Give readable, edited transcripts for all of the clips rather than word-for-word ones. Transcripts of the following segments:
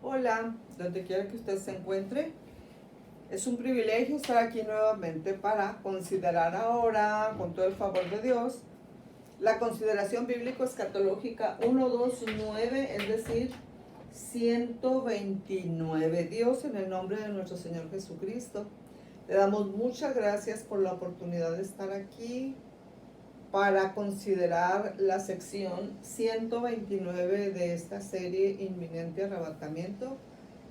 Hola, donde quiera que usted se encuentre. Es un privilegio estar aquí nuevamente para considerar ahora, con todo el favor de Dios, la consideración bíblico-escatológica 129, es decir, 129. Dios, en el nombre de nuestro Señor Jesucristo, le damos muchas gracias por la oportunidad de estar aquí para considerar la sección 129 de esta serie Inminente Arrebatamiento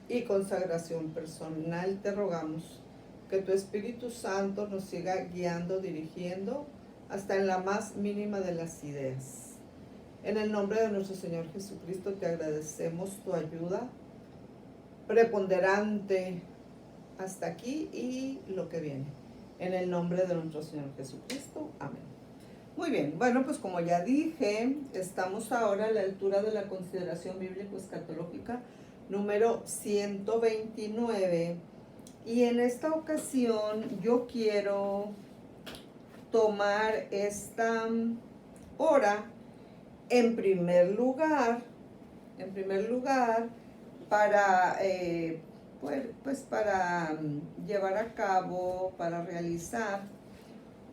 y Consagración Personal. Te rogamos que tu Espíritu Santo nos siga guiando, dirigiendo hasta en la más mínima de las ideas. En el nombre de nuestro Señor Jesucristo te agradecemos tu ayuda preponderante hasta aquí y lo que viene. En el nombre de nuestro Señor Jesucristo. Amén. Muy bien, bueno, pues como ya dije, estamos ahora a la altura de la consideración bíblico-escatológica número 129, y en esta ocasión yo quiero tomar esta hora en primer lugar para para llevar a cabo, para realizar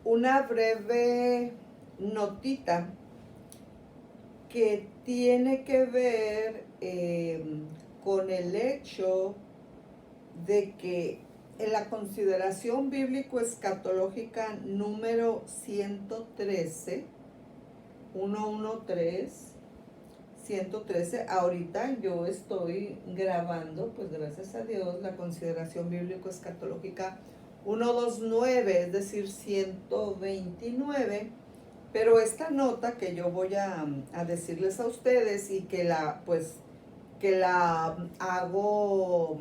una breve notita que tiene que ver con el hecho de que en la consideración bíblico-escatológica número 113, 113, ahorita yo estoy grabando, pues gracias a Dios, la consideración bíblico-escatológica 129, es decir, 129, pero esta nota que yo voy a decirles a ustedes y que la hago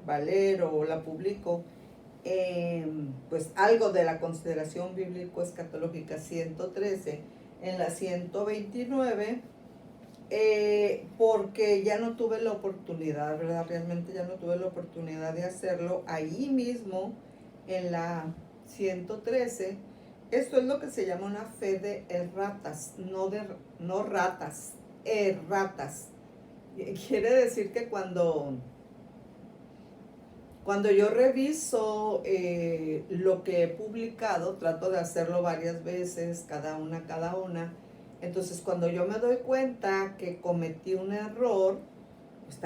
valer o la publico, pues algo de la consideración bíblico-escatológica 113 en la 129, porque ya no tuve la oportunidad, ¿verdad? Realmente ya no tuve la oportunidad de hacerlo ahí mismo en la 113. Esto es lo que se llama una fe de erratas, no ratas, erratas. Quiere decir que cuando yo reviso lo que he publicado, trato de hacerlo varias veces, cada una. Entonces, cuando yo me doy cuenta que cometí un error, pues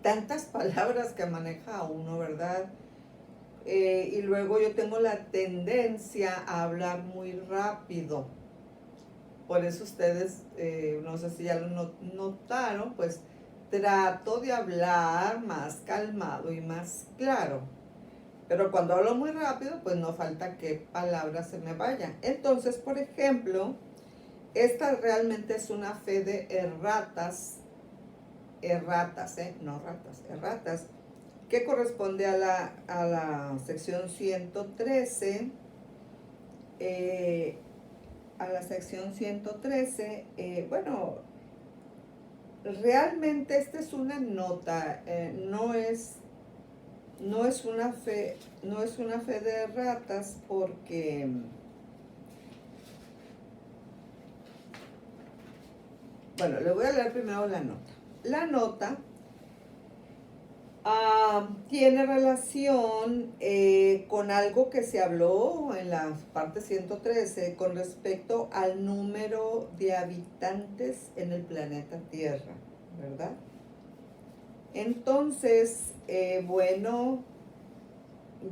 tantas palabras que maneja uno, ¿verdad? Y luego yo tengo la tendencia a hablar muy rápido. Por eso ustedes, no sé si ya lo notaron, pues trato de hablar más calmado y más claro. Pero cuando hablo muy rápido, pues no falta que palabras se me vayan. Entonces, por ejemplo, esta realmente es una fe de erratas, no ratas, erratas, que corresponde a la sección 113, a la sección 113, realmente esta es una nota, no es una fe de ratas, porque bueno, le voy a leer primero la nota. La nota tiene relación con algo que se habló en la parte 113 con respecto al número de habitantes en el planeta Tierra, ¿verdad? Entonces,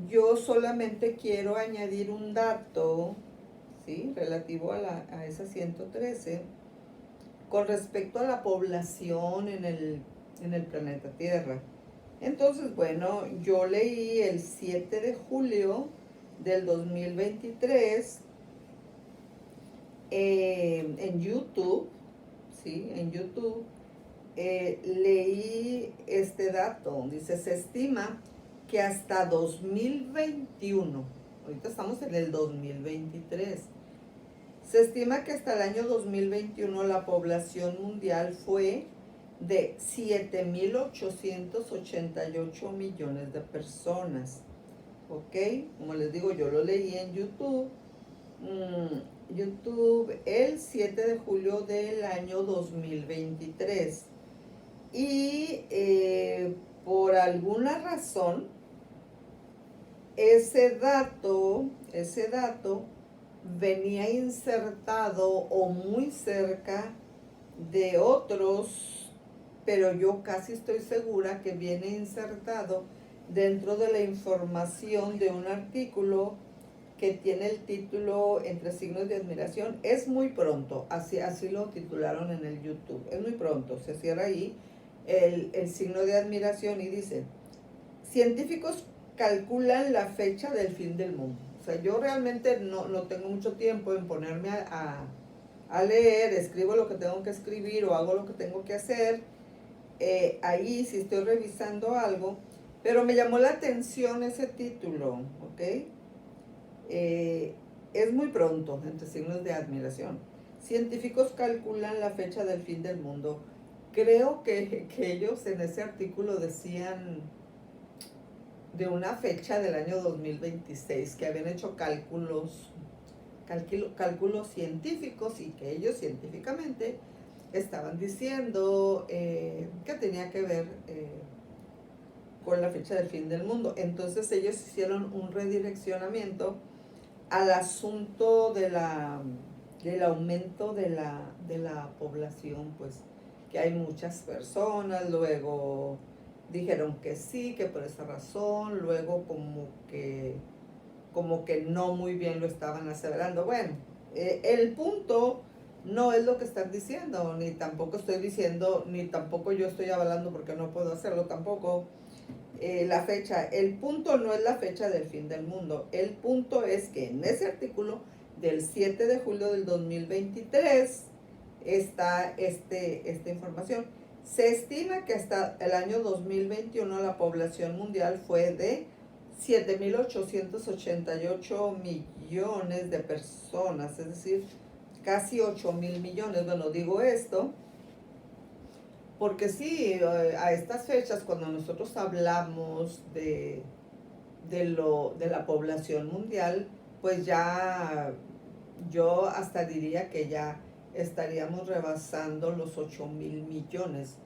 yo solamente quiero añadir un dato, ¿sí?, relativo a esa 113, con respecto a la población en el planeta Tierra. Entonces, yo leí el 7 de julio del 2023 en YouTube, ¿sí? En YouTube leí este dato. Dice, se estima que hasta 2021, ahorita estamos en el 2023, se estima que hasta el año 2021 la población mundial fue de 7.888 millones de personas. ¿Ok? Como les digo, yo lo leí en YouTube. YouTube el 7 de julio del año 2023. Y por alguna razón, ese dato venía insertado o muy cerca de otros, pero yo casi estoy segura que viene insertado dentro de la información de un artículo que tiene el título Entre signos de admiración. Es muy pronto, así lo titularon en el YouTube. Es muy pronto, se cierra ahí el signo de admiración y dice: científicos calculan la fecha del fin del mundo. O sea, yo realmente no tengo mucho tiempo en ponerme a leer, escribo lo que tengo que escribir o hago lo que tengo que hacer. Ahí sí estoy revisando algo, pero me llamó la atención ese título, ¿ok? Eh, es muy pronto, entre signos de admiración. Científicos calculan la fecha del fin del mundo. Creo que ellos en ese artículo decían de una fecha del año 2026, que habían hecho cálculos científicos y que ellos científicamente estaban diciendo que tenía que ver con la fecha del fin del mundo. Entonces ellos hicieron un redireccionamiento al asunto del aumento de la población, pues que hay muchas personas. Luego dijeron que sí, que por esa razón, luego como que no muy bien lo estaban aseverando. Bueno, el punto no es lo que están diciendo, ni tampoco estoy diciendo, ni tampoco yo estoy avalando porque no puedo hacerlo tampoco. La fecha, el punto no es la fecha del fin del mundo, el punto es que en ese artículo del 7 de julio del 2023 está esta información. Se estima que hasta el año 2021 la población mundial fue de 7.888 millones de personas, es decir, casi 8.000 millones. Bueno, digo esto porque sí, a estas fechas, cuando nosotros hablamos de la población mundial, pues ya yo hasta diría que ya estaríamos rebasando los 8.000 millones.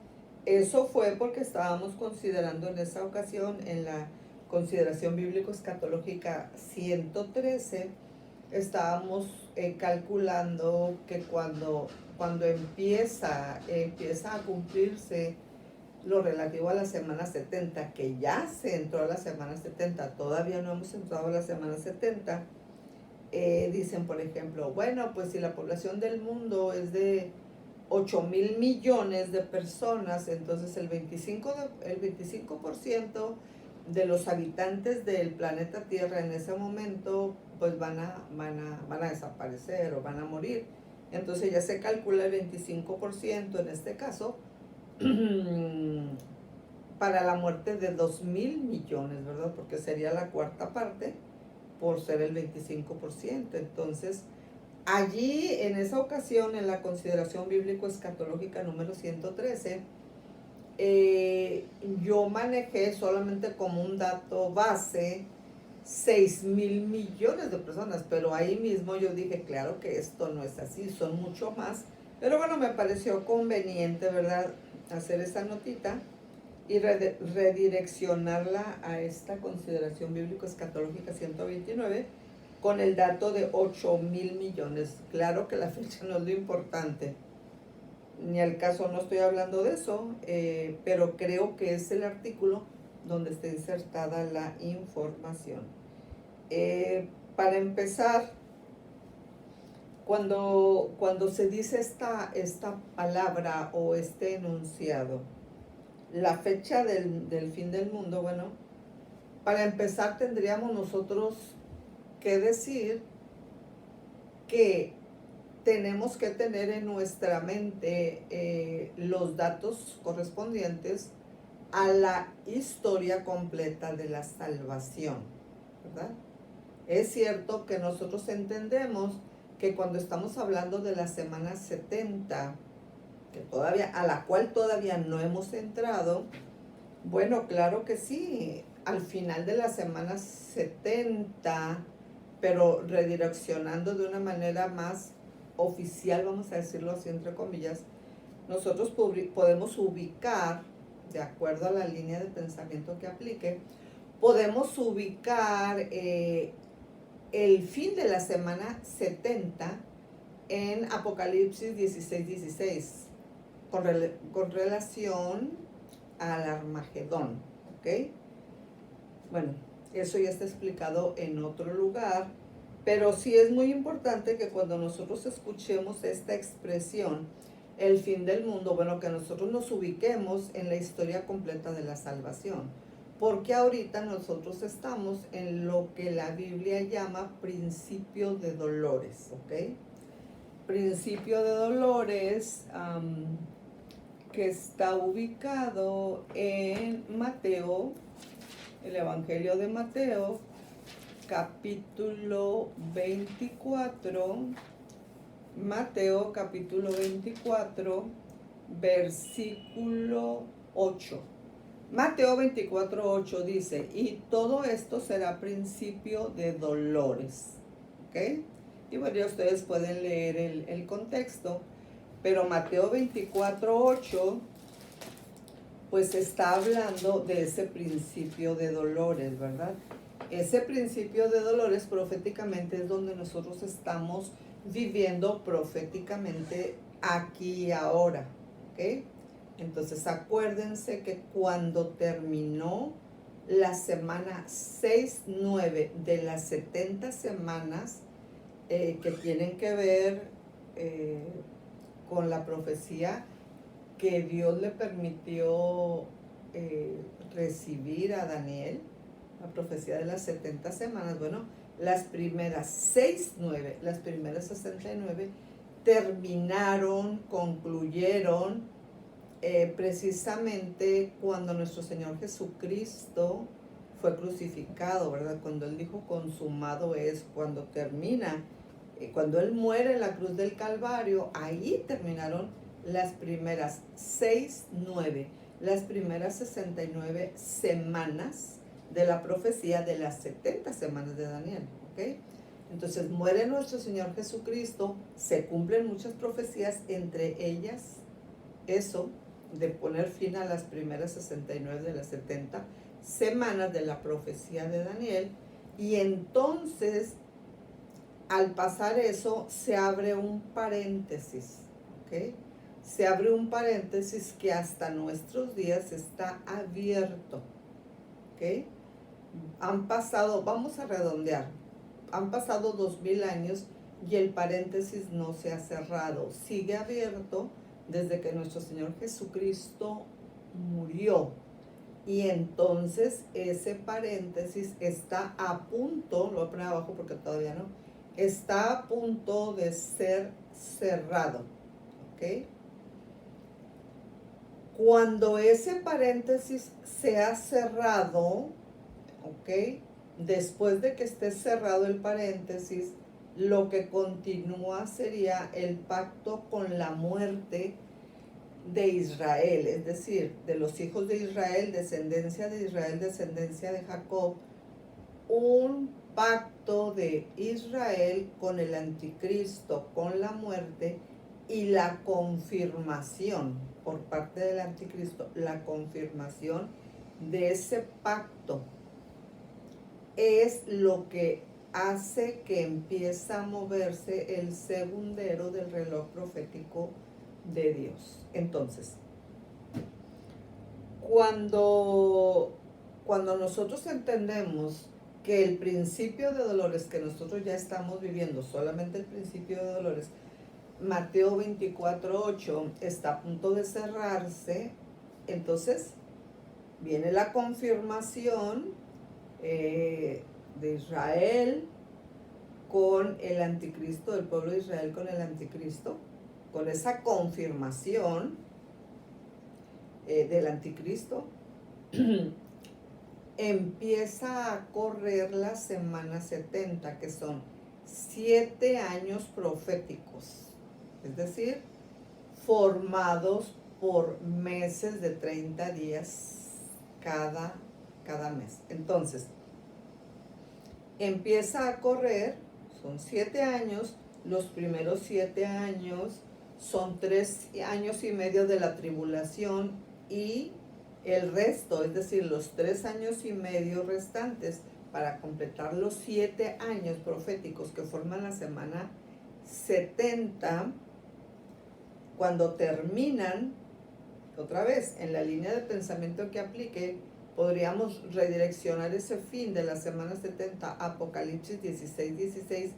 Eso fue porque estábamos considerando en esa ocasión, en la consideración bíblico-escatológica 113, estábamos calculando que cuando empieza a cumplirse lo relativo a la semana 70, que ya se entró a la semana 70, todavía no hemos entrado a la semana 70, dicen, por ejemplo, bueno, pues si la población del mundo es de 8.000 millones de personas, entonces el 25% de los habitantes del planeta Tierra en ese momento pues van a desaparecer o van a morir. Entonces ya se calcula el 25% en este caso para la muerte de 2.000 millones, ¿verdad? Porque sería la cuarta parte por ser el 25%. Entonces, allí, en esa ocasión, en la consideración bíblico-escatológica número 113, yo manejé solamente como un dato base 6.000 millones de personas, pero ahí mismo yo dije, claro que esto no es así, son mucho más. Pero bueno, me pareció conveniente, ¿verdad?, hacer esa notita y redireccionarla a esta consideración bíblico-escatológica 129 con el dato de 8.000 millones. Claro que la fecha no es lo importante, ni al caso, no estoy hablando de eso, pero creo que es el artículo donde está insertada la información. Para empezar, cuando se dice esta palabra o este enunciado, la fecha del fin del mundo, bueno, para empezar tendríamos nosotros que decir que tenemos que tener en nuestra mente los datos correspondientes a la historia completa de la salvación, ¿verdad? Es cierto que nosotros entendemos que cuando estamos hablando de la semana 70, a la cual todavía no hemos entrado, bueno, claro que sí, al final de la semana 70, pero redireccionando de una manera más oficial, vamos a decirlo así entre comillas, nosotros podemos ubicar, de acuerdo a la línea de pensamiento que aplique, podemos ubicar el fin de la semana 70 en Apocalipsis 16:16, con relación al Armagedón, ¿ok? Bueno, eso ya está explicado en otro lugar, pero sí es muy importante que cuando nosotros escuchemos esta expresión, el fin del mundo, bueno, que nosotros nos ubiquemos en la historia completa de la salvación, porque ahorita nosotros estamos en lo que la Biblia llama principio de dolores, ¿ok? Principio de dolores, que está ubicado en Mateo, el Evangelio de Mateo, capítulo 24, Mateo capítulo 24, versículo 8. Mateo 24:8 dice, y todo esto será principio de dolores, ¿ok? Y bueno, ya ustedes pueden leer el contexto, pero Mateo 24:8 pues está hablando de ese principio de dolores, ¿verdad? Ese principio de dolores proféticamente es donde nosotros estamos viviendo proféticamente aquí y ahora, ¿ok? Entonces acuérdense que cuando terminó la semana 6-9 de las 70 semanas que tienen que ver con la profecía que Dios le permitió recibir a Daniel, la profecía de las 70 semanas, bueno, las primeras 6-9, las primeras 69 terminaron, concluyeron precisamente cuando nuestro Señor Jesucristo fue crucificado, ¿verdad? Cuando Él dijo consumado es, cuando termina, cuando Él muere en la cruz del Calvario, ahí terminaron las primeras 6-9, las primeras 69 semanas de la profecía de las 70 semanas de Daniel, ¿ok? Entonces muere nuestro Señor Jesucristo, se cumplen muchas profecías, entre ellas eso de poner fin a las primeras 69 de las 70 semanas de la profecía de Daniel, y entonces al pasar eso se abre un paréntesis, ¿ok? Se abre un paréntesis que hasta nuestros días está abierto, ¿ok? Han pasado, vamos a redondear, han pasado 2000 años y el paréntesis no se ha cerrado, sigue abierto desde que nuestro Señor Jesucristo murió. Y entonces ese paréntesis está a punto, lo voy a poner abajo porque todavía no, está a punto de ser cerrado, ¿ok? Cuando ese paréntesis sea cerrado, ¿ok? Después de que esté cerrado el paréntesis, lo que continúa sería el pacto con la muerte de Israel, es decir, de los hijos de Israel, descendencia de Jacob, un pacto de Israel con el anticristo, con la muerte y la confirmación por parte del anticristo, la confirmación de ese pacto es lo que hace que empiece a moverse el segundero del reloj profético de Dios. Entonces, cuando nosotros entendemos que el principio de dolores que nosotros ya estamos viviendo, solamente el principio de dolores, Mateo 24:8 está a punto de cerrarse, entonces viene la confirmación de Israel con el anticristo, del pueblo de Israel con el anticristo, con esa confirmación del anticristo, empieza a correr la semana 70, que son 7 años proféticos, es decir, formados por meses de 30 días cada mes. Entonces, empieza a correr, son 7 años, los primeros 7 años son 3 años y medio de la tribulación y el resto, es decir, los 3 años y medio restantes para completar los 7 años proféticos que forman la semana 70, cuando terminan, otra vez, en la línea de pensamiento que aplique, podríamos redireccionar ese fin de la semana 70, Apocalipsis 16:16,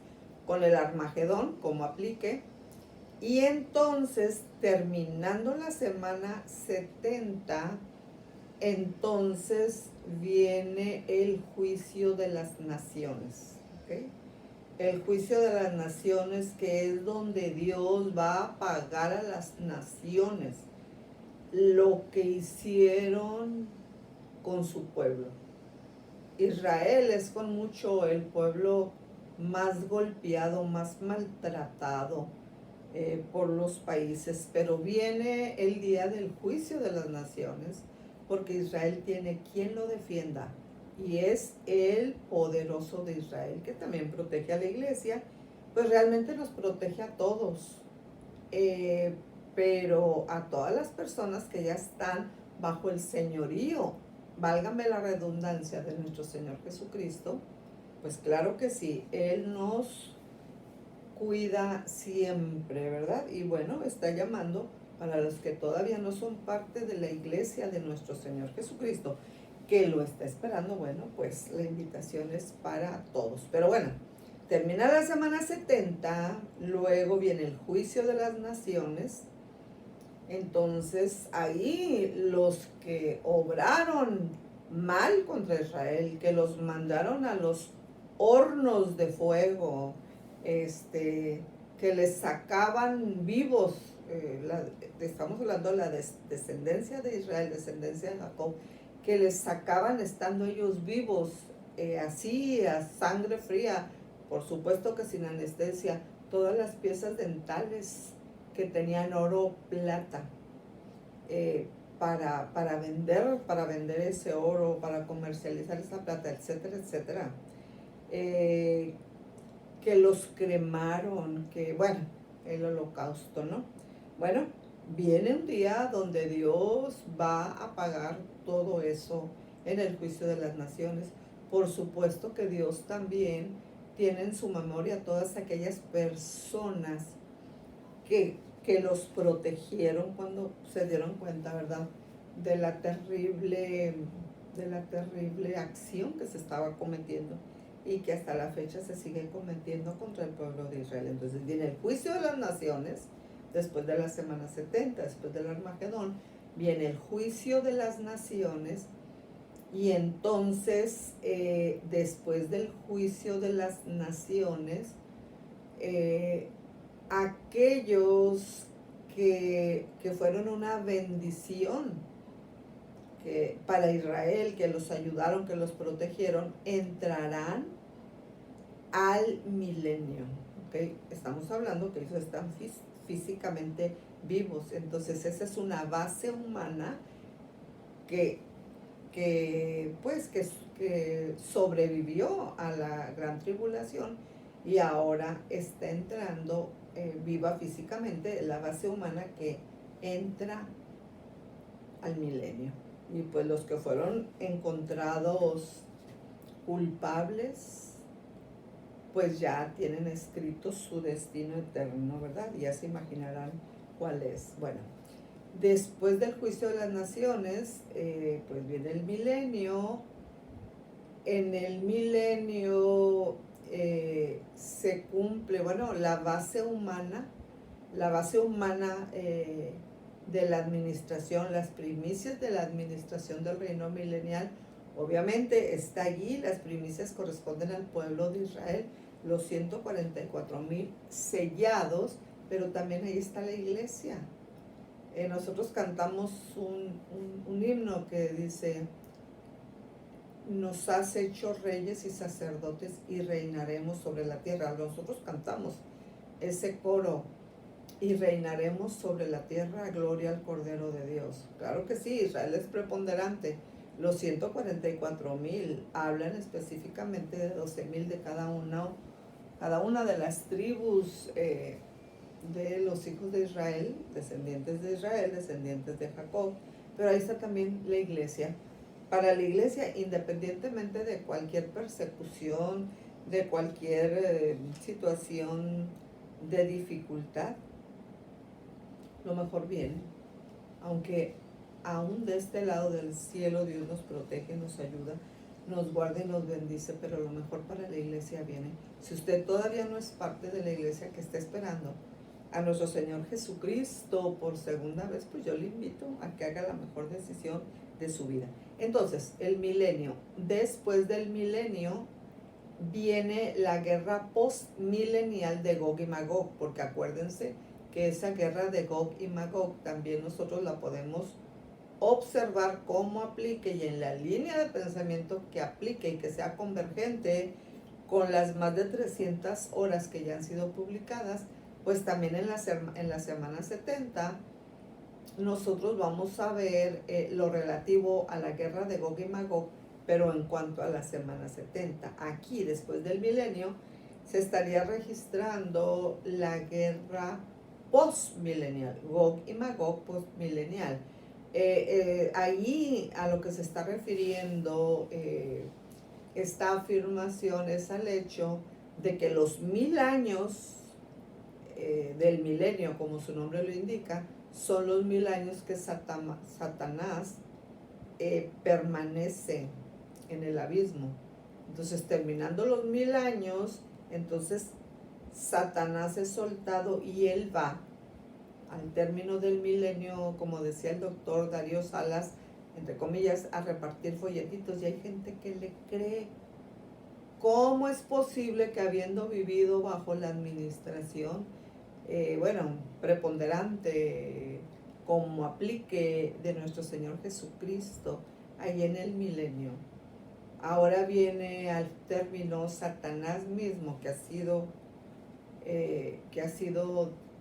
con el Armagedón, como aplique, y entonces, terminando la semana 70, entonces viene el juicio de las naciones, ¿ok? El juicio de las naciones, que es donde Dios va a pagar a las naciones lo que hicieron con su pueblo. Israel es con mucho el pueblo más golpeado, más maltratado por los países, pero viene el día del juicio de las naciones, porque Israel tiene quien lo defienda, y es el poderoso de Israel, que también protege a la iglesia, pues realmente nos protege a todos, pero a todas las personas que ya están bajo el señorío, válgame la redundancia, de nuestro Señor Jesucristo, pues claro que sí, Él nos cuida siempre, ¿verdad? Y bueno, está llamando para los que todavía no son parte de la iglesia de nuestro Señor Jesucristo, que lo está esperando. Bueno, pues la invitación es para todos. Pero bueno, termina la semana 70, luego viene el juicio de las naciones. Entonces ahí los que obraron mal contra Israel, que los mandaron a los hornos de fuego, que les sacaban vivos, estamos hablando de la descendencia de Israel, descendencia de Jacob, que les sacaban estando ellos vivos, así a sangre fría, por supuesto que sin anestesia, todas las piezas dentales que tenían oro, plata, para vender ese oro, para comercializar esa plata, etcétera, etcétera. Que los cremaron, que bueno, el holocausto, ¿no? Bueno, viene un día donde Dios va a pagar todo eso en el juicio de las naciones. Por supuesto que Dios también tiene en su memoria todas aquellas personas que los protegieron cuando se dieron cuenta, ¿verdad?, de la terrible acción que se estaba cometiendo y que hasta la fecha se sigue cometiendo contra el pueblo de Israel. Entonces viene el juicio de las naciones, después de la semana 70, después del Armagedón, viene el juicio de las naciones, y entonces después del juicio de las naciones, aquellos que fueron una bendición para Israel, que los ayudaron, que los protegieron, entrarán al milenio. ¿Okay? Estamos hablando que ellos están físicamente vivos. Entonces esa es una base humana que sobrevivió a la gran tribulación y ahora está entrando viva físicamente, la base humana que entra al milenio. Y pues los que fueron encontrados culpables, pues ya tienen escrito su destino eterno, ¿verdad? Y ya se imaginarán cuál es. Bueno, después del juicio de las naciones, pues viene el milenio. En el milenio se cumple, bueno, la base humana de la administración, las primicias de la administración del reino milenial, obviamente está allí. Las primicias corresponden al pueblo de Israel, los 144,000 sellados, pero también ahí está la iglesia. Nosotros cantamos un himno que dice: nos has hecho reyes y sacerdotes y reinaremos sobre la tierra. Nosotros cantamos ese coro: y reinaremos sobre la tierra, gloria al Cordero de Dios. Claro que sí, Israel es preponderante. Los 144,000 hablan específicamente de 12,000 de cada una de las tribus de los hijos de Israel, descendientes de Jacob, pero ahí está también la iglesia. Para la iglesia, independientemente de cualquier persecución, de cualquier situación de dificultad, lo mejor viene. Aunque aún de este lado del cielo Dios nos protege, nos ayuda, nos guarda y nos bendice, pero lo mejor para la iglesia viene. Si usted todavía no es parte de la iglesia que está esperando a nuestro Señor Jesucristo por segunda vez, pues yo le invito a que haga la mejor decisión de su vida. Entonces, el milenio. Después del milenio viene la guerra postmilenial de Gog y Magog, porque acuérdense que esa guerra de Gog y Magog también nosotros la podemos observar cómo aplique y en la línea de pensamiento que aplique y que sea convergente con las más de 300 horas que ya han sido publicadas, pues también en la semana 70 nosotros vamos a ver lo relativo a la guerra de Gog y Magog, pero en cuanto a la semana 70. Aquí, después del milenio, se estaría registrando la guerra postmilenial, Gog y Magog postmilenial. Ahí a lo que se está refiriendo esta afirmación es al hecho de que los 1000 años del milenio, como su nombre lo indica, son los 1000 años que Satanás permanece en el abismo. Entonces, terminando los 1000 años, entonces Satanás es soltado y él va al término del milenio, como decía el doctor Darío Salas, entre comillas, a repartir folletitos, y hay gente que le cree. ¿Cómo es posible que habiendo vivido bajo la administración, preponderante, como aplique de nuestro Señor Jesucristo, ahí en el milenio, ahora viene al término Satanás mismo, que ha sido,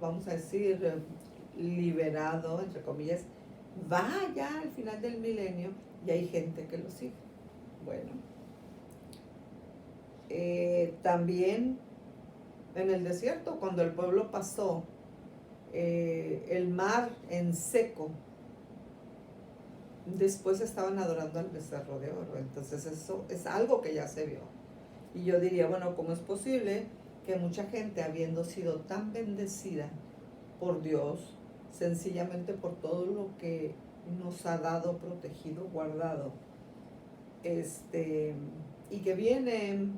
vamos a decir, liberado, entre comillas, va ya al final del milenio y hay gente que lo sigue? Bueno, también en el desierto, cuando el pueblo pasó el mar en seco, después estaban adorando al becerro de oro. Entonces eso es algo que ya se vio. Y yo diría, bueno, ¿cómo es posible que mucha gente, habiendo sido tan bendecida por Dios, sencillamente por todo lo que nos ha dado, protegido, guardado, y que viene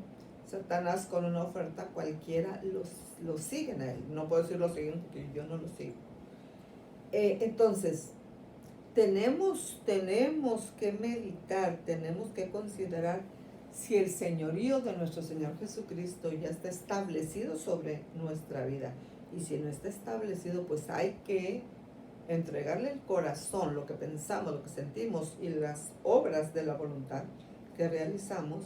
Satanás con una oferta cualquiera, los siguen a él? No puedo decir lo siguen porque yo no lo sigo. Entonces, tenemos que meditar, tenemos que considerar si el señorío de nuestro Señor Jesucristo ya está establecido sobre nuestra vida. Y si no está establecido, pues hay que entregarle el corazón, lo que pensamos, lo que sentimos y las obras de la voluntad que realizamos,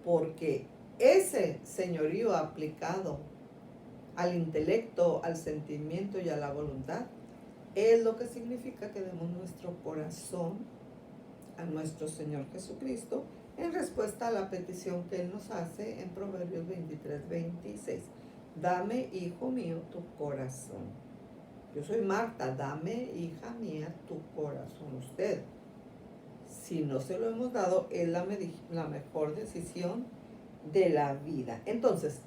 porque ese señorío aplicado al intelecto, al sentimiento y a la voluntad es lo que significa que demos nuestro corazón a nuestro Señor Jesucristo en respuesta a la petición que Él nos hace en Proverbios 23:26. Dame, hijo mío, tu corazón. Yo soy Marta, dame, hija mía, tu corazón. Usted, si no se lo hemos dado, es la mejor decisión de la vida. Entonces,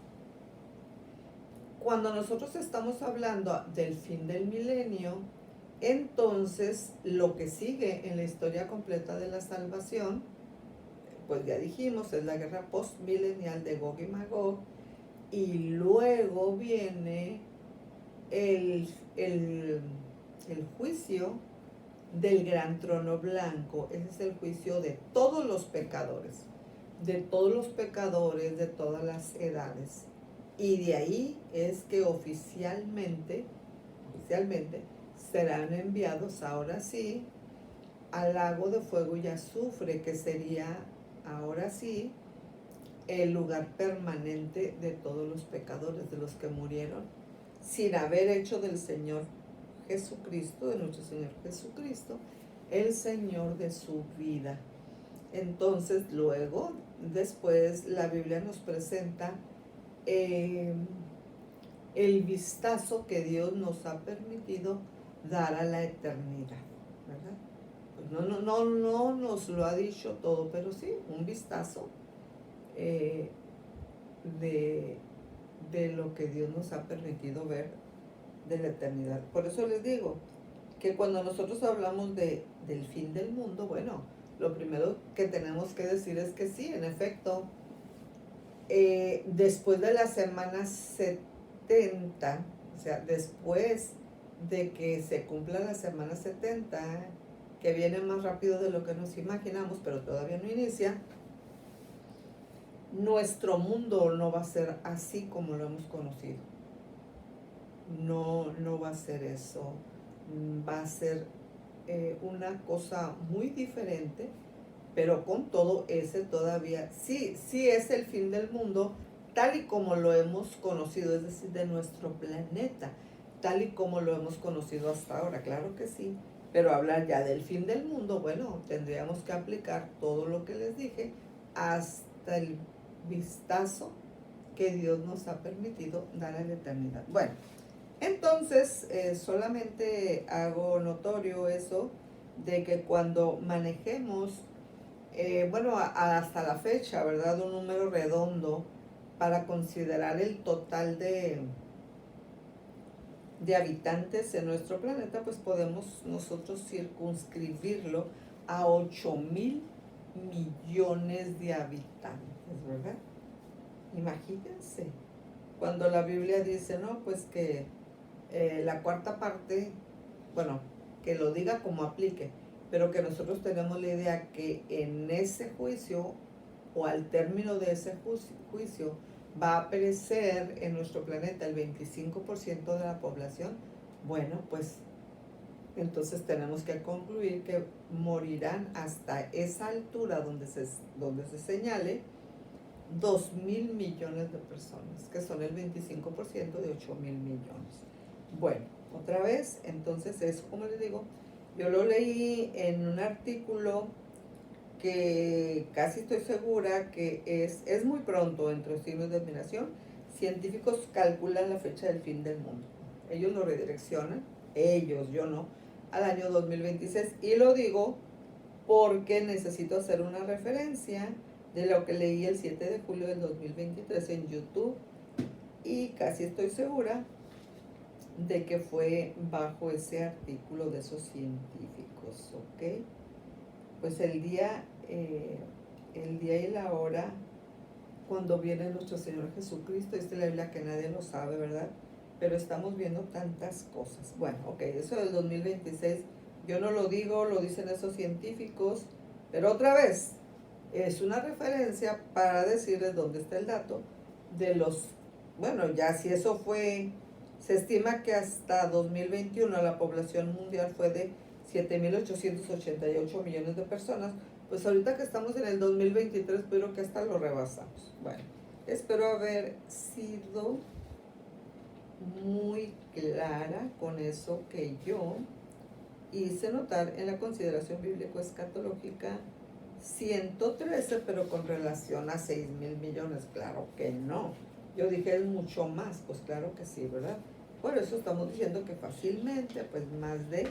cuando nosotros estamos hablando del fin del milenio, entonces lo que sigue en la historia completa de la salvación, pues ya dijimos, es la guerra postmilenial de Gog y Magog, y luego viene el juicio del gran trono blanco. Ese es el juicio de todos los pecadores, de todas las edades. Y de ahí es que oficialmente serán enviados ahora sí al lago de fuego y azufre, que sería ahora sí el lugar permanente de todos los pecadores, de los que murieron sin haber hecho del Señor Jesucristo, de nuestro Señor Jesucristo, el Señor de su vida. Entonces, luego, después, la Biblia nos presenta el vistazo que Dios nos ha permitido dar a la eternidad, ¿verdad? Pues no nos lo ha dicho todo, pero sí, un vistazo eh, de, de lo que Dios nos ha permitido ver de la eternidad. Por eso les digo que cuando nosotros hablamos del fin del mundo, bueno, lo primero que tenemos que decir es que sí, en efecto, después de la semana 70, o sea, después de que se cumpla la semana 70, que viene más rápido de lo que nos imaginamos, pero todavía no inicia, nuestro mundo no va a ser así como lo hemos conocido. No va a ser eso. Va a ser una cosa muy diferente, pero con todo ese todavía, sí es el fin del mundo, tal y como lo hemos conocido, es decir, de nuestro planeta, tal y como lo hemos conocido hasta ahora, claro que sí, pero hablar ya del fin del mundo, bueno, tendríamos que aplicar todo lo que les dije hasta el vistazo que Dios nos ha permitido dar a la eternidad. Bueno, entonces solamente hago notorio eso de que cuando manejemos bueno, hasta la fecha, ¿verdad? Un número redondo para considerar el total de habitantes en nuestro planeta, pues podemos nosotros circunscribirlo a 8.000 millones de habitantes, ¿verdad? Imagínense, cuando la Biblia dice, ¿no? Pues que la cuarta parte, bueno, que lo diga como aplique, pero que nosotros tenemos la idea que en ese juicio o al término de ese juicio va a perecer en nuestro planeta el 25% de la población, bueno, pues entonces tenemos que concluir que morirán hasta esa altura donde se señale 2.000 millones de personas, que son el 25% de 8.000 millones. Bueno, otra vez, entonces eso, como les digo, yo lo leí en un artículo que casi estoy segura que es muy pronto, entre signos de admiración. Científicos calculan la fecha del fin del mundo. Ellos lo redireccionan, ellos, yo no, al año 2026. Y lo digo porque necesito hacer una referencia de lo que leí el 7 de julio del 2023 en YouTube. Y casi estoy segura de que fue bajo ese artículo de esos científicos, ¿ok? Pues el día y la hora cuando viene nuestro Señor Jesucristo, dice la Biblia que nadie lo sabe, ¿verdad? Pero estamos viendo tantas cosas. Bueno, ok, eso del 2026, yo no lo digo, lo dicen esos científicos, pero otra vez, es una referencia para decirles dónde está el dato de los, bueno, ya si eso fue, se estima que hasta 2021 la población mundial fue de 7.888 millones de personas, pues ahorita que estamos en el 2023, espero que hasta lo rebasamos. Bueno, espero haber sido muy clara con eso que yo hice notar en la consideración bíblico-escatológica 113, pero con relación a 6.000 millones, claro que no. Yo dije es mucho más, pues claro que sí, ¿verdad? Por eso estamos diciendo que fácilmente, pues más de,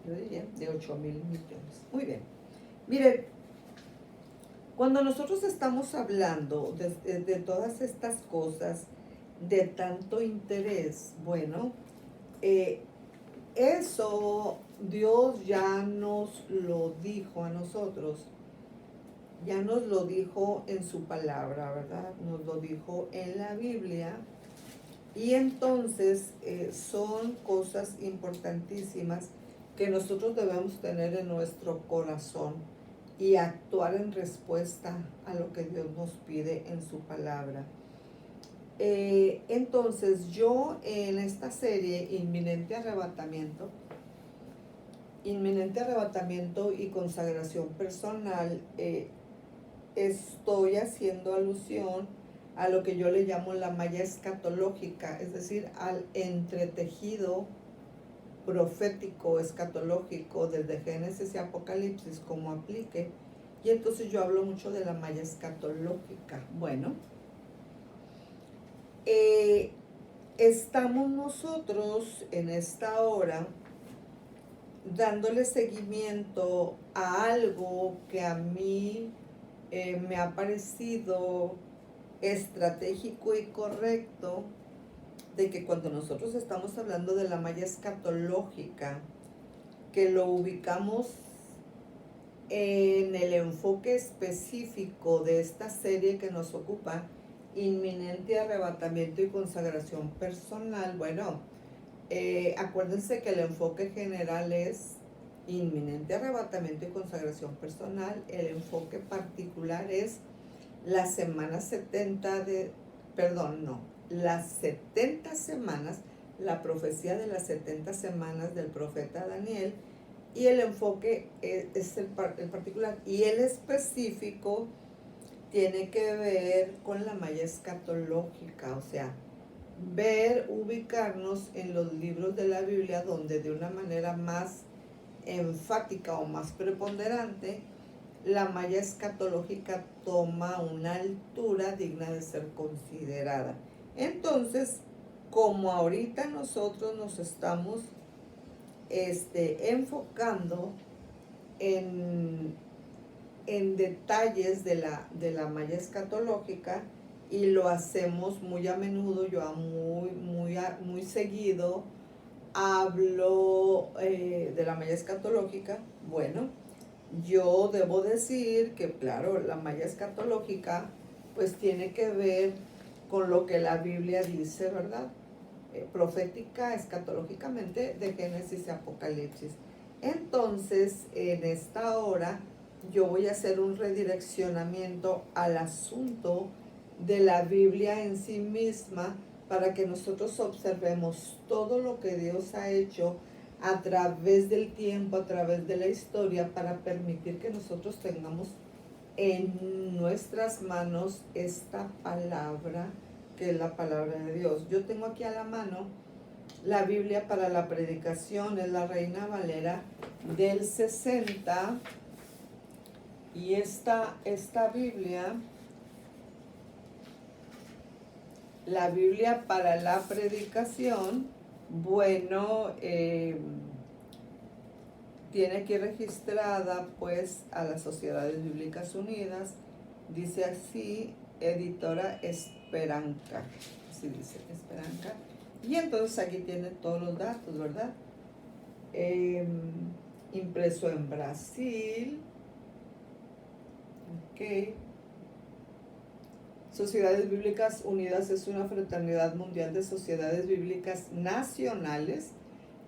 yo diría, de 8.000 millones. Muy bien. Miren, cuando nosotros estamos hablando de todas estas cosas, de tanto interés, bueno, eso Dios ya nos lo dijo a nosotros, ya nos lo dijo en su palabra, ¿verdad? Nos lo dijo en la Biblia. Y entonces son cosas importantísimas que nosotros debemos tener en nuestro corazón y actuar en respuesta a lo que Dios nos pide en su palabra. Entonces yo en esta serie Inminente Arrebatamiento y Consagración Personal, estoy haciendo alusión a lo que yo le llamo la malla escatológica, es decir, al entretejido profético escatológico desde Génesis y Apocalipsis como aplique. Y entonces yo hablo mucho de la malla escatológica. Bueno, estamos nosotros en esta hora dándole seguimiento a algo que a mí me ha parecido estratégico y correcto, de que cuando nosotros estamos hablando de la malla escatológica, que lo ubicamos en el enfoque específico de esta serie que nos ocupa, inminente arrebatamiento y consagración personal. Bueno, acuérdense que el enfoque general es inminente arrebatamiento y consagración personal. El enfoque particular es las semanas 70 de, perdón, no, las 70 semanas, la profecía de las 70 semanas del profeta Daniel, y el enfoque es el particular, y el específico tiene que ver con la malla escatológica, o sea, ubicarnos en los libros de la Biblia donde de una manera más enfática o más preponderante, la malla escatológica toma una altura digna de ser considerada. Entonces, como ahorita nosotros nos estamos enfocando en detalles de la malla escatológica, y lo hacemos muy a menudo, yo muy seguido hablo de la malla escatológica. Bueno, yo debo decir que claro, la malla escatológica pues tiene que ver con lo que la Biblia dice, ¿verdad? Profética, escatológicamente, de Génesis y Apocalipsis. Entonces, en esta hora, yo voy a hacer un redireccionamiento al asunto de la Biblia en sí misma, para que nosotros observemos todo lo que Dios ha hecho a través del tiempo, a través de la historia, para permitir que nosotros tengamos en nuestras manos esta palabra, que es la palabra de Dios. Yo tengo aquí a la mano la Biblia para la predicación, es la Reina Valera del 60, y esta Biblia, la Biblia para la predicación, bueno, tiene aquí registrada pues a las Sociedades Bíblicas Unidas, dice así, editora Esperanca, así dice, Esperanca, y entonces aquí tiene todos los datos, ¿verdad? Impreso en Brasil, ok. Sociedades Bíblicas Unidas es una fraternidad mundial de sociedades bíblicas nacionales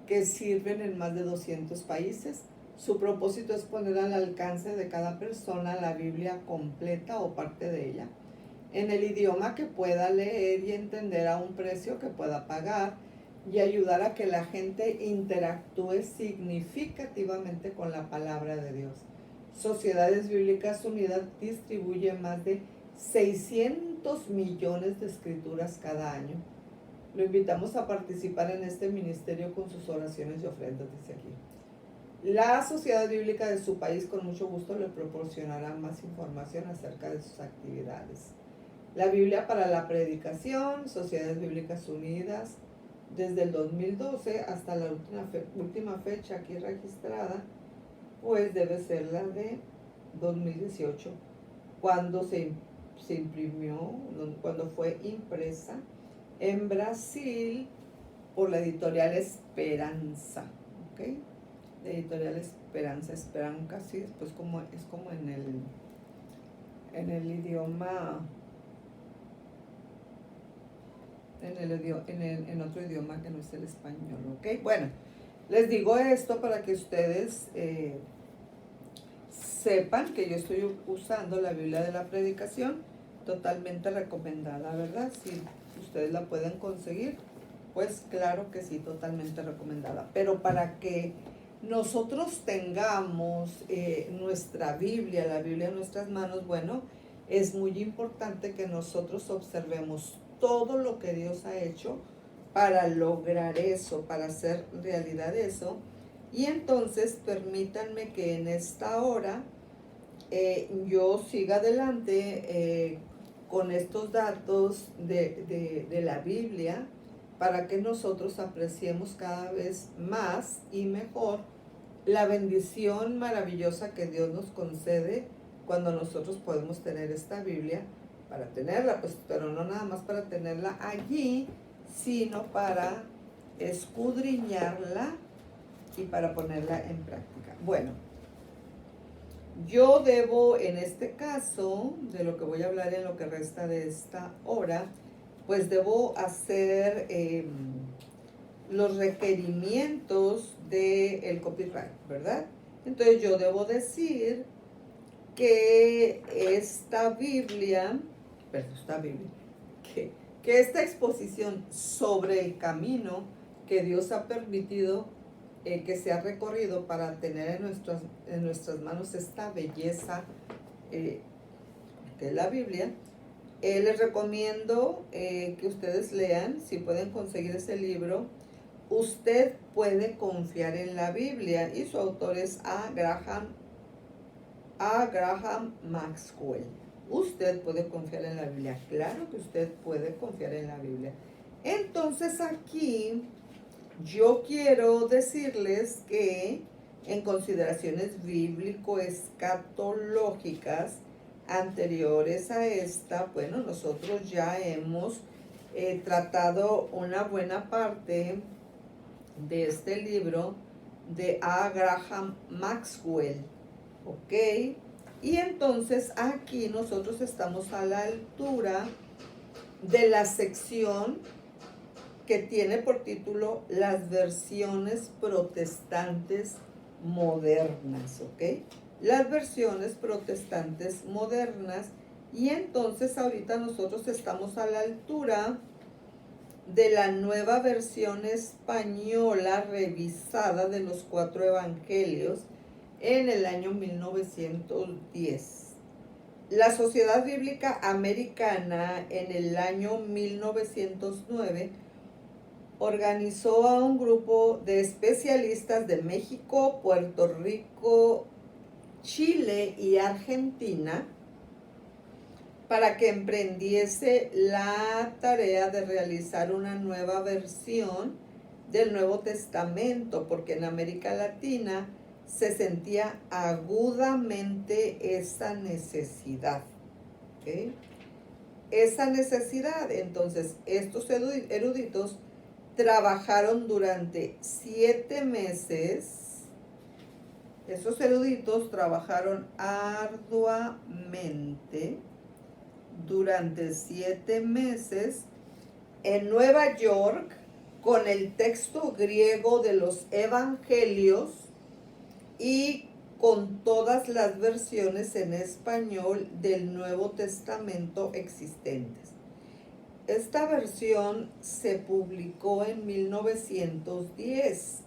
que sirven en más de 200 países. Su propósito es poner al alcance de cada persona la Biblia completa o parte de ella, en el idioma que pueda leer y entender, a un precio que pueda pagar, y ayudar a que la gente interactúe significativamente con la palabra de Dios. Sociedades Bíblicas Unidas distribuye más de 600 millones de escrituras cada año. Lo invitamos a participar en este ministerio con sus oraciones y ofrendas, dice aquí. La Sociedad Bíblica de su país con mucho gusto le proporcionará más información acerca de sus actividades. La Biblia para la predicación, Sociedades Bíblicas Unidas, desde el 2012 hasta la última fecha aquí registrada, pues debe ser la de 2018, cuando se imprimió, cuando fue impresa en Brasil por la editorial Esperanza, ¿ok? La editorial Esperanza, Esperanca, sí, pues como es como en el idioma, en otro idioma que no es el español, ¿ok? Bueno, les digo esto para que ustedes sepan que yo estoy usando la Biblia de la predicación, totalmente recomendada, ¿verdad? Si ustedes la pueden conseguir, pues claro que sí, totalmente recomendada. Pero para que nosotros tengamos nuestra Biblia, la Biblia en nuestras manos, bueno, es muy importante que nosotros observemos todo lo que Dios ha hecho para lograr eso, para hacer realidad eso. Y entonces permítanme que en esta hora yo siga adelante con estos datos de la Biblia para que nosotros apreciemos cada vez más y mejor la bendición maravillosa que Dios nos concede cuando nosotros podemos tener esta Biblia, para tenerla, pues, pero no nada más para tenerla allí, sino para escudriñarla y para ponerla en práctica. Bueno, yo debo, en este caso, de lo que voy a hablar en lo que resta de esta hora, pues debo hacer los requerimientos del copyright, ¿verdad? Entonces yo debo decir que esta que esta exposición sobre el camino que Dios ha permitido que se ha recorrido para tener en nuestras manos esta belleza que es la Biblia, les recomiendo que ustedes lean, si pueden conseguir ese libro, Usted puede confiar en la Biblia, y su autor es A. Graham Maxwell. Usted puede confiar en la Biblia. Claro que usted puede confiar en la Biblia. Entonces aquí yo quiero decirles que en consideraciones bíblico-escatológicas anteriores a esta, bueno, nosotros ya hemos tratado una buena parte de este libro de A. Graham Maxwell, ¿ok? Y entonces aquí nosotros estamos a la altura de la sección que tiene por título Las versiones protestantes modernas, ¿ok? Las versiones protestantes modernas. Y entonces ahorita nosotros estamos a la altura de la nueva versión española revisada de los 4 evangelios en el año 1910. La Sociedad Bíblica Americana en el año 1909 organizó a un grupo de especialistas de México, Puerto Rico, Chile y Argentina para que emprendiese la tarea de realizar una nueva versión del Nuevo Testamento, porque en América Latina se sentía agudamente esa necesidad, ¿okay? Esa necesidad. Entonces, estos eruditos trabajaron durante 7 meses. Esos eruditos trabajaron arduamente durante 7 meses en Nueva York con el texto griego de los evangelios y con todas las versiones en español del Nuevo Testamento existentes. Esta versión se publicó en 1910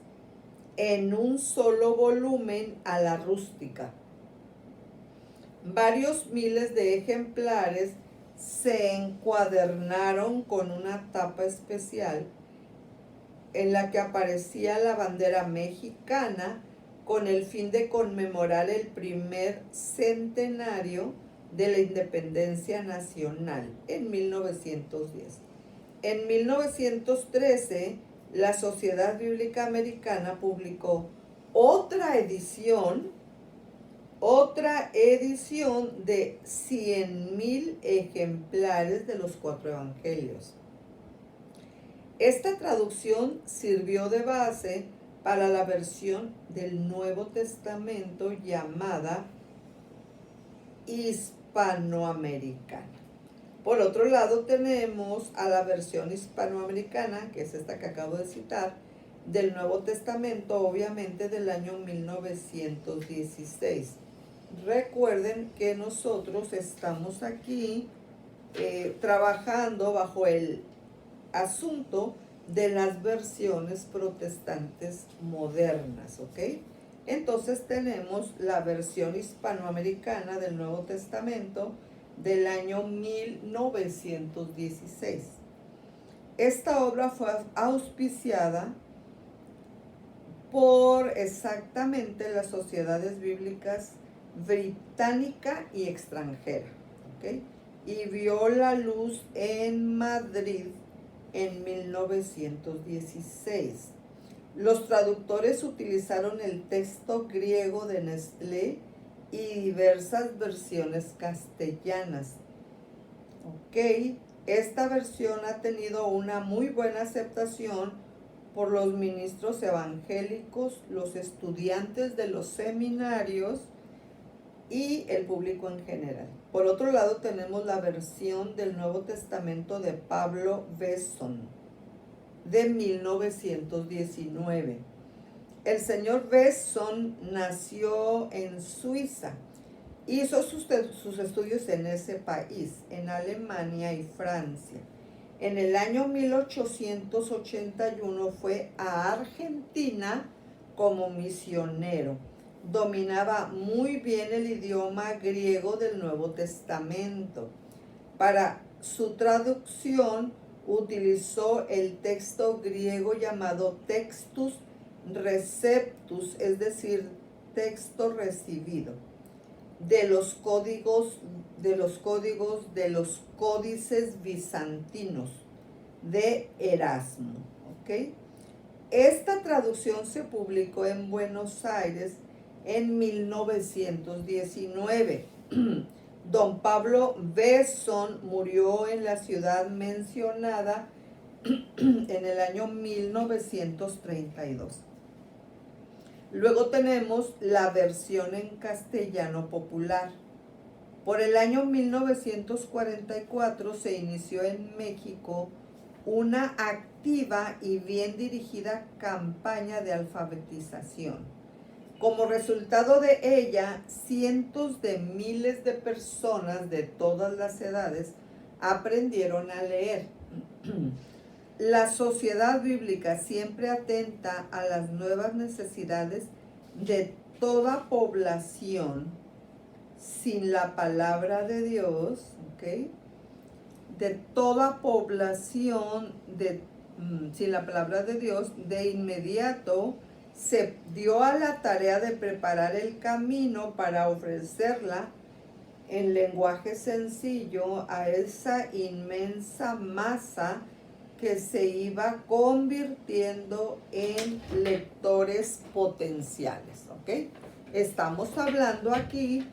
en un solo volumen a la rústica. Varios miles de ejemplares se encuadernaron con una tapa especial en la que aparecía la bandera mexicana con el fin de conmemorar el primer centenario de la independencia nacional en 1910. En 1913, la Sociedad Bíblica Americana publicó otra edición de 100,000 ejemplares de los 4 evangelios. Esta traducción sirvió de base para la versión del Nuevo Testamento llamada hispanoamericana. Por otro lado, tenemos a la versión hispanoamericana, que es esta que acabo de citar, del Nuevo Testamento, obviamente del año 1916. Recuerden que nosotros estamos aquí trabajando bajo el asunto de las versiones protestantes modernas, ¿ok? Entonces tenemos la versión hispanoamericana del Nuevo Testamento del año 1916. Esta obra fue auspiciada por exactamente las sociedades bíblicas británica y extranjera, ¿ok? Y vio la luz en Madrid en 1916. Los traductores utilizaron el texto griego de Nestlé y diversas versiones castellanas. Ok, esta versión ha tenido una muy buena aceptación por los ministros evangélicos, los estudiantes de los seminarios y el público en general. Por otro lado, tenemos la versión del Nuevo Testamento de Pablo Besson de 1919. El señor Besson nació en Suiza. Hizo sus estudios en ese país, en Alemania y Francia. En el año 1881 fue a Argentina como misionero. Dominaba muy bien el idioma griego del Nuevo Testamento. Para su traducción utilizó el texto griego llamado Textus Receptus, es decir, texto recibido, de los códices bizantinos de Erasmo. ¿Okay? Esta traducción se publicó en Buenos Aires en 1919. Don Pablo Besson murió en la ciudad mencionada en el año 1932. Luego tenemos la versión en castellano popular. Por el año 1944 se inició en México una activa y bien dirigida campaña de alfabetización. Como resultado de ella, cientos de miles de personas de todas las edades aprendieron a leer. La sociedad bíblica, siempre atenta a las nuevas necesidades de toda población, sin la palabra de Dios, ¿ok? De toda población, sin la palabra de Dios, de inmediato se dio a la tarea de preparar el camino para ofrecerla en lenguaje sencillo a esa inmensa masa que se iba convirtiendo en lectores potenciales, ¿ok? Estamos hablando aquí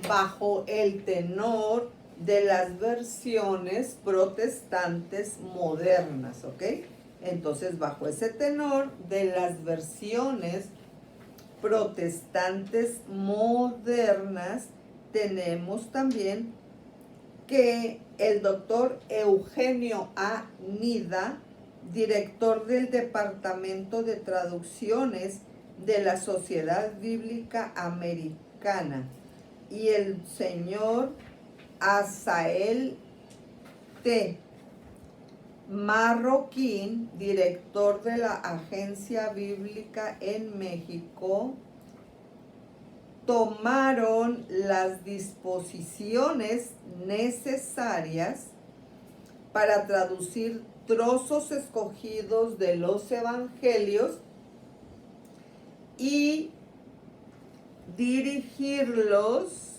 bajo el tenor de las versiones protestantes modernas, ¿ok? Entonces, bajo ese tenor de las versiones protestantes modernas, tenemos también que el doctor Eugenio A. Nida, director del Departamento de Traducciones de la Sociedad Bíblica Americana, y el señor Asael T. Marroquín, director de la Agencia Bíblica en México, tomaron las disposiciones necesarias para traducir trozos escogidos de los evangelios y dirigirlos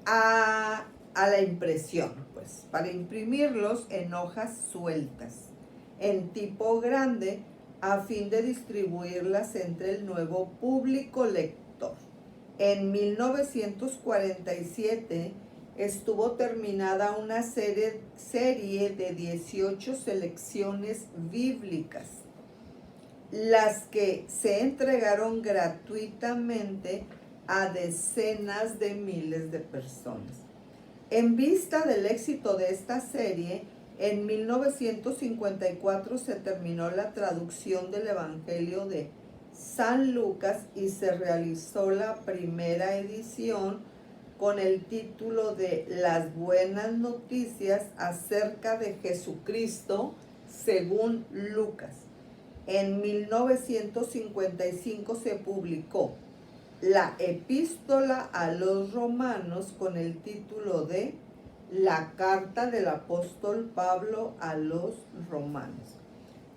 a la impresión, pues, para imprimirlos en hojas sueltas, en tipo grande, a fin de distribuirlas entre el nuevo público lector. En 1947 estuvo terminada una serie de 18 selecciones bíblicas, las que se entregaron gratuitamente a decenas de miles de personas. En vista del éxito de esta serie, en 1954 se terminó la traducción del Evangelio de San Lucas y se realizó la primera edición con el título de Las Buenas Noticias acerca de Jesucristo según Lucas. En 1955 se publicó la Epístola a los Romanos con el título de La Carta del Apóstol Pablo a los Romanos.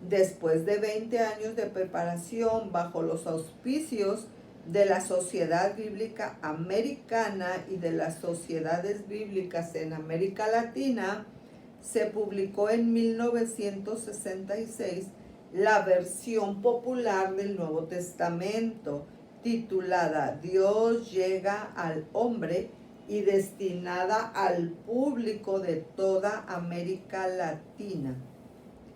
Después de 20 años de preparación bajo los auspicios de la Sociedad Bíblica Americana y de las sociedades bíblicas en América Latina, se publicó en 1966 la versión popular del Nuevo Testamento, titulada Dios llega al hombre y destinada al público de toda América Latina.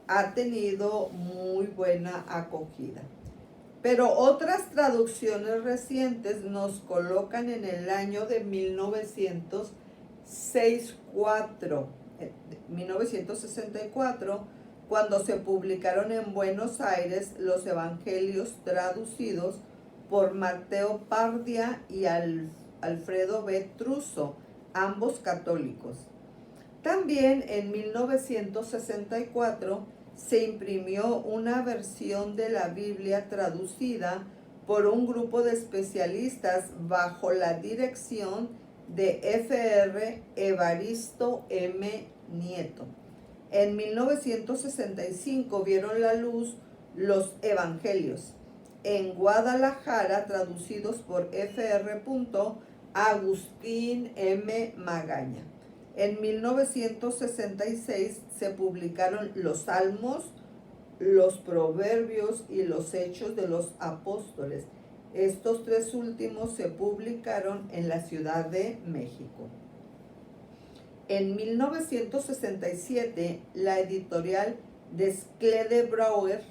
Ha tenido muy buena acogida. Pero otras traducciones recientes nos colocan en el año de 1964, cuando se publicaron en Buenos Aires los evangelios traducidos por Mateo Pardia y Alfredo B. Truso, ambos católicos. También en 1964 se imprimió una versión de la Biblia traducida por un grupo de especialistas bajo la dirección de Fr. Evaristo M. Nieto. En 1965 vieron la luz los Evangelios en Guadalajara, traducidos por Fr. Agustín M. Magaña. En 1966 se publicaron los Salmos, los Proverbios y los Hechos de los Apóstoles. Estos tres últimos se publicaron en la Ciudad de México. En 1967, la editorial de Schlede-Brouwer,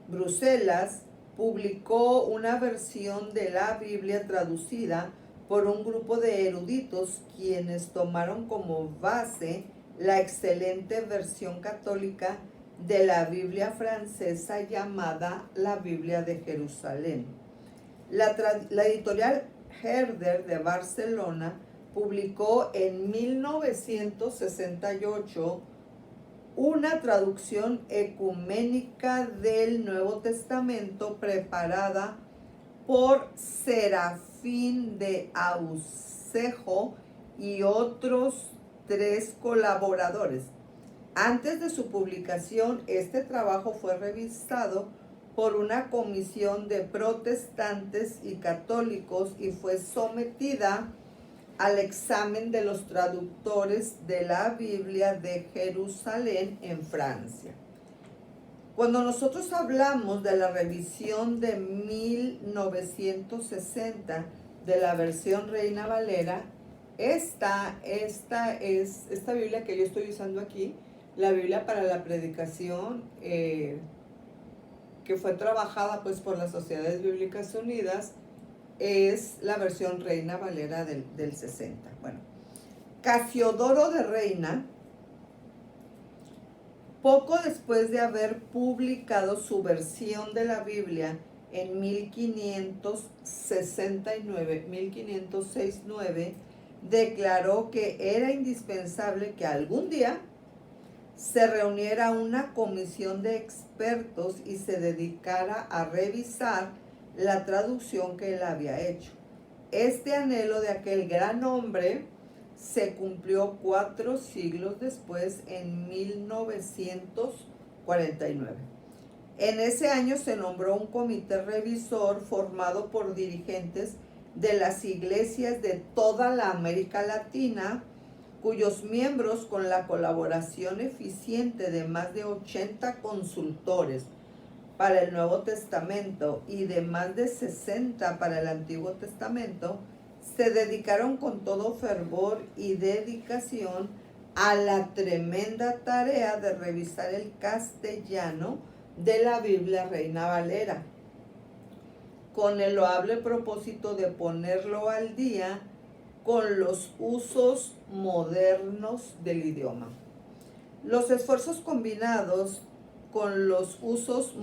Bruselas, publicó una versión de la Biblia traducida por un grupo de eruditos, quienes tomaron como base la excelente versión católica de la Biblia francesa llamada la Biblia de Jerusalén. La editorial Herder de Barcelona publicó en 1968 una traducción ecuménica del Nuevo Testamento preparada por Serafín de Aucejo y otros 3 colaboradores. Antes de su publicación, este trabajo fue revisado por una comisión de protestantes y católicos y fue sometida al examen de los traductores de la Biblia de Jerusalén en Francia. Cuando nosotros hablamos de la revisión de 1960 de la versión Reina Valera, esta Biblia que yo estoy usando aquí, la Biblia para la predicación, que fue trabajada pues por las Sociedades Bíblicas Unidas, es la versión Reina Valera del 60. Bueno, Casiodoro de Reina, poco después de haber publicado su versión de la Biblia en 1569, declaró que era indispensable que algún día se reuniera una comisión de expertos y se dedicara a revisar la traducción que él había hecho. Este anhelo de aquel gran hombre se cumplió 4 siglos después, en 1949. En ese año se nombró un comité revisor formado por dirigentes de las iglesias de toda la América Latina, cuyos miembros, con la colaboración eficiente de más de 80 consultores para el Nuevo Testamento y de más de 60 para el Antiguo Testamento, se dedicaron con todo fervor y dedicación a la tremenda tarea de revisar el castellano de la Biblia Reina Valera, con el loable propósito de ponerlo al día con los usos modernos del idioma. Los esfuerzos combinados con los usos,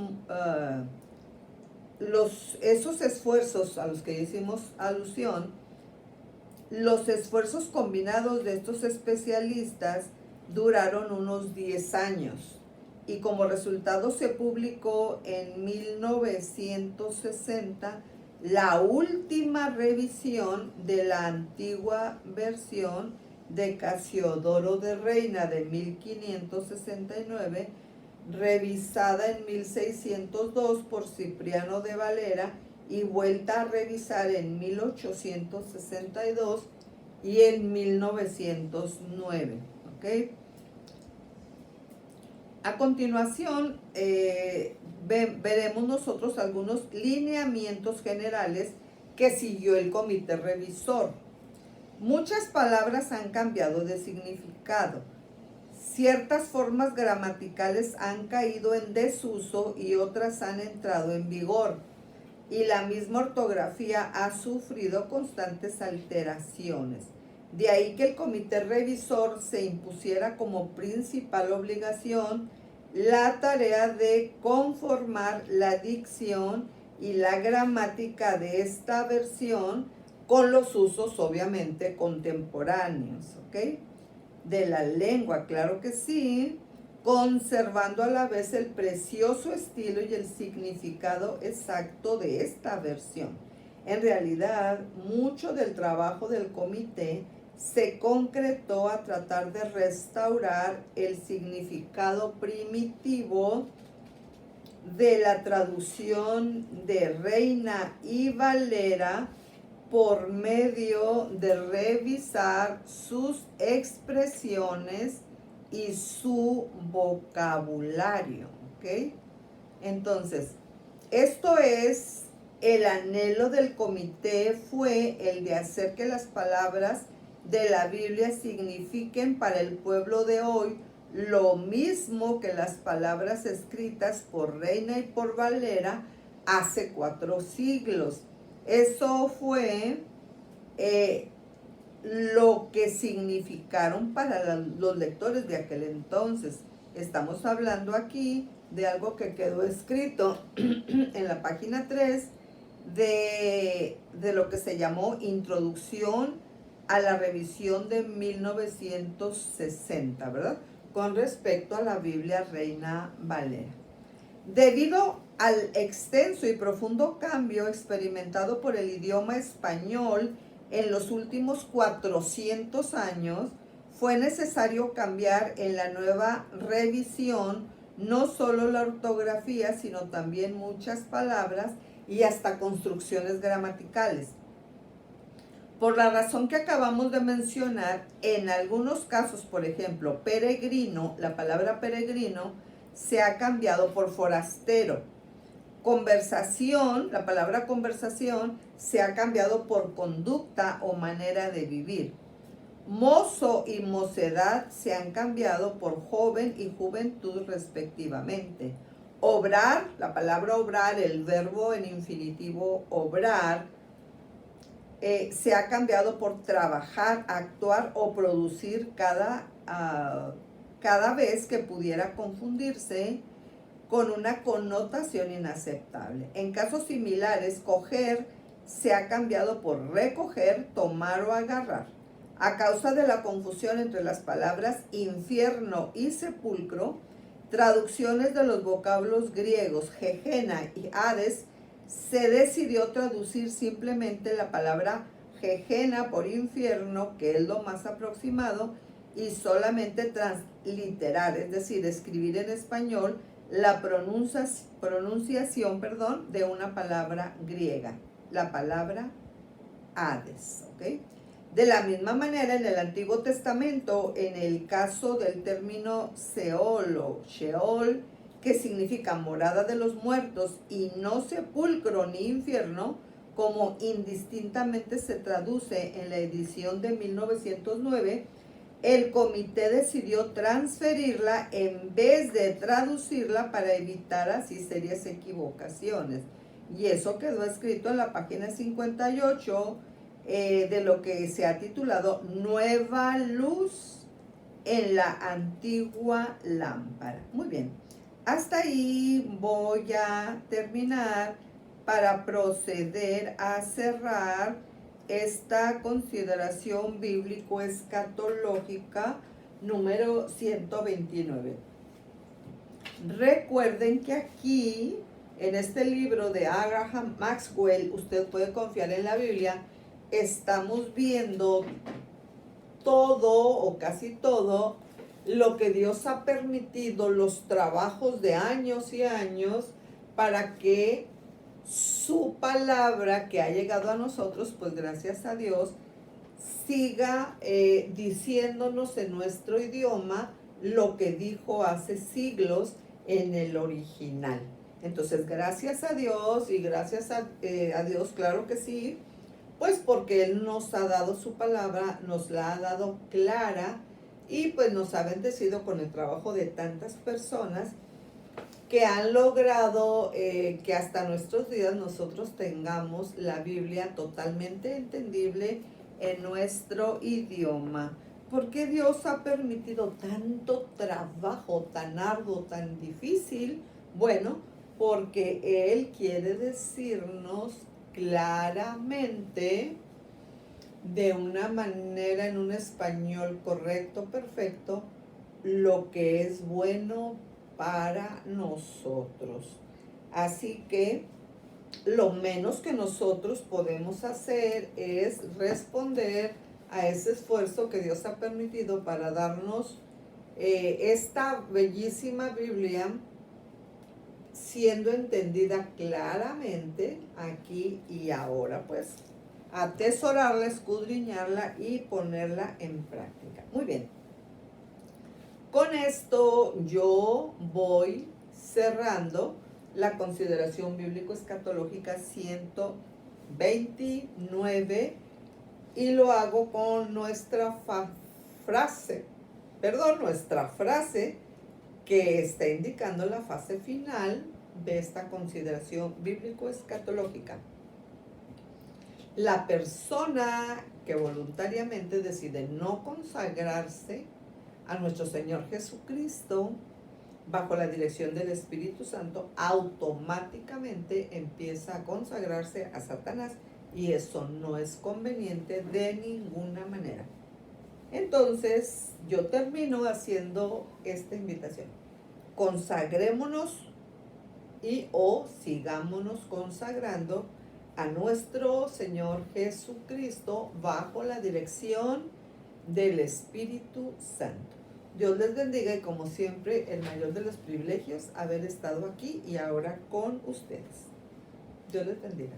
esos esfuerzos a los que hicimos alusión, los esfuerzos combinados de estos especialistas duraron unos 10 años y como resultado se publicó en 1960 la última revisión de la antigua versión de Casiodoro de Reina de 1569, revisada en 1602 por Cipriano de Valera y vuelta a revisar en 1862 y en 1909. ¿Okay? A continuación, veremos nosotros algunos lineamientos generales que siguió el comité revisor. Muchas palabras han cambiado de significado. Ciertas formas gramaticales han caído en desuso y otras han entrado en vigor. Y la misma ortografía ha sufrido constantes alteraciones. De ahí que el comité revisor se impusiera como principal obligación la tarea de conformar la dicción y la gramática de esta versión con los usos obviamente contemporáneos, ¿ok? De la lengua, claro que sí, conservando a la vez el precioso estilo y el significado exacto de esta versión. En realidad, mucho del trabajo del comité se concretó a tratar de restaurar el significado primitivo de la traducción de Reina y Valera por medio de revisar sus expresiones y su vocabulario, ¿ok? Entonces, esto es el anhelo del comité, fue el de hacer que las palabras de la Biblia signifiquen para el pueblo de hoy lo mismo que las palabras escritas por Reina y por Valera hace 4 siglos. Eso fue lo que significaron para los lectores de aquel entonces. Estamos hablando aquí de algo que quedó escrito en la página 3 de lo que se llamó Introducción a la revisión de 1960, ¿verdad? Con respecto a la Biblia Reina Valera. Debido al extenso y profundo cambio experimentado por el idioma español en los últimos 400 años, fue necesario cambiar en la nueva revisión no solo la ortografía, sino también muchas palabras y hasta construcciones gramaticales. Por la razón que acabamos de mencionar, en algunos casos, por ejemplo, peregrino, la palabra peregrino se ha cambiado por forastero. Conversación, la palabra conversación se ha cambiado por conducta o manera de vivir. Mozo y mocedad se han cambiado por joven y juventud respectivamente. Obrar, la palabra obrar, el verbo en infinitivo obrar, se ha cambiado por trabajar, actuar o producir cada vez que pudiera confundirse con una connotación inaceptable. En casos similares, coger se ha cambiado por recoger, tomar o agarrar. A causa de la confusión entre las palabras infierno y sepulcro, traducciones de los vocablos griegos Gehenna y Hades, se decidió traducir simplemente la palabra Gehenna por infierno, que es lo más aproximado, y solamente transliterar, es decir, escribir en español la pronunciación de una palabra griega, la palabra Hades, ¿ok? De la misma manera, en el Antiguo Testamento, en el caso del término Seol o Sheol, que significa morada de los muertos y no sepulcro ni infierno, como indistintamente se traduce en la edición de 1909, el comité decidió transferirla en vez de traducirla para evitar así serias equivocaciones. Y eso quedó escrito en la página 58 de lo que se ha titulado Nueva Luz en la Antigua Lámpara. Muy bien, hasta ahí voy a terminar para proceder a cerrar esta consideración bíblico-escatológica número 129. Recuerden que aquí, en este libro de Abraham Maxwell, usted puede confiar en la Biblia, estamos viendo todo o casi todo lo que Dios ha permitido, los trabajos de años y años para que su palabra que ha llegado a nosotros, pues gracias a Dios, siga diciéndonos en nuestro idioma lo que dijo hace siglos en el original. Entonces, gracias a Dios y gracias a Dios, claro que sí, pues porque Él nos ha dado su palabra, nos la ha dado clara y pues nos ha bendecido con el trabajo de tantas personas que han logrado que hasta nuestros días nosotros tengamos la Biblia totalmente entendible en nuestro idioma. ¿Por qué Dios ha permitido tanto trabajo tan arduo, tan difícil? Bueno, porque Él quiere decirnos claramente, de una manera, en un español correcto, perfecto, lo que es bueno para nosotros. Así que lo menos que nosotros podemos hacer es responder a ese esfuerzo que Dios ha permitido para darnos esta bellísima Biblia, siendo entendida claramente aquí y ahora, pues atesorarla, escudriñarla y ponerla en práctica. Muy bien. Con esto yo voy cerrando la consideración bíblico-escatológica 129 y lo hago con nuestra frase que está indicando la fase final de esta consideración bíblico-escatológica. La persona que voluntariamente decide no consagrarse a nuestro Señor Jesucristo bajo la dirección del Espíritu Santo, automáticamente empieza a consagrarse a Satanás, y eso no es conveniente de ninguna manera. Entonces, yo termino haciendo esta invitación. Consagrémonos o sigámonos consagrando a nuestro Señor Jesucristo bajo la dirección del Espíritu Santo. Dios les bendiga y, como siempre, el mayor de los privilegios, haber estado aquí y ahora con ustedes. Dios les bendiga.